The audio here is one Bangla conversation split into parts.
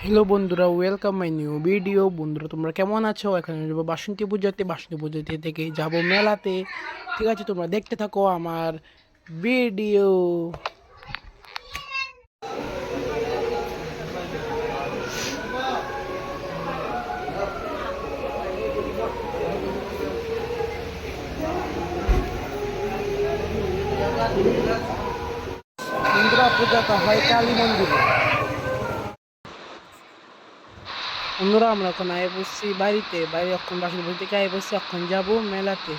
হ্যালো বন্ধুরা, ওয়েলকাম মাই নিউ ভিডিও। বন্ধুরা, তোমরা কেমন আছো? এখানে যাবো বাসন্তী পুজোতে থেকে যাব মেলাতে। ঠিক আছে, তোমরা দেখতে থাকো আমার ভিডিও। বন্ধুরা, পূজাটা হয় কালী মন্দিরে। বন্ধুরা, আমরা এখন আয় বসছি বাইরে এখন বাসন্তী পুজো থেকে আয় বসছি। এখন যাবো মেলাতে।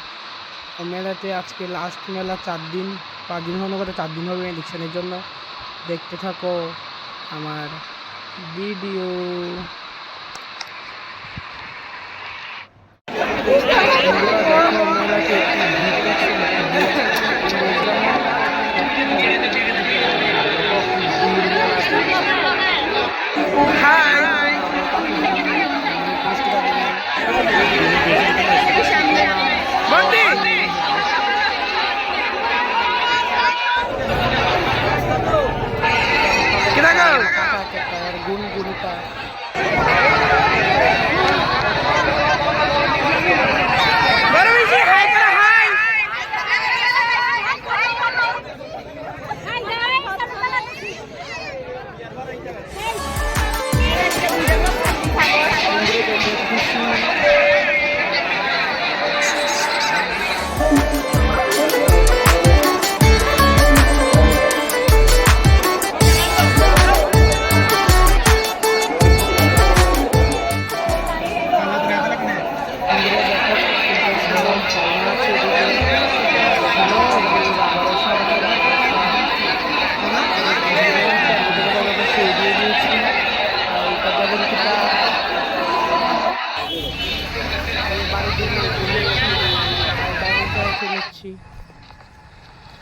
মেলাতে আজকে লাস্ট মেলা, 4 দিন 5 দিন হলো, করে 4 দিন হবে ইলেকশনের জন্য। দেখতে থাকো আমার ভিডিও। গুনগুনটা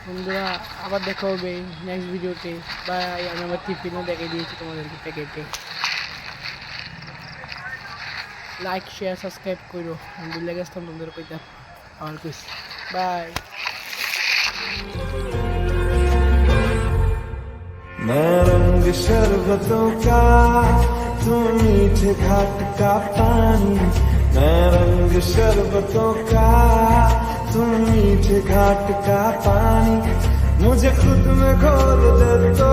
বন্ধুরা, আবার দেখা হবে নেক্সট ভিডিওতে। বাই। আমি আমার টিফিনও দেখে দিয়েছি তোমাদেরকে প্যাকেটে। লাইক, শেয়ার, সাবস্ক্রাইব করো। আমি ভুলে গেছিলাম তোমাদের কইতাম। আর কইছি বাই। मैं रंग शरबतों का, तू मीठे घाट का पानी। मैं रंग शरबतों का, तू मीठे घाट का पानी। मुझे खुद में घोल दे तो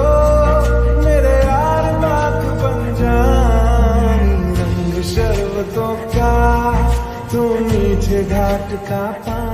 मेरे यार बात बन जानी। रंग शरबतों का, तू मीठे घाट का पानी।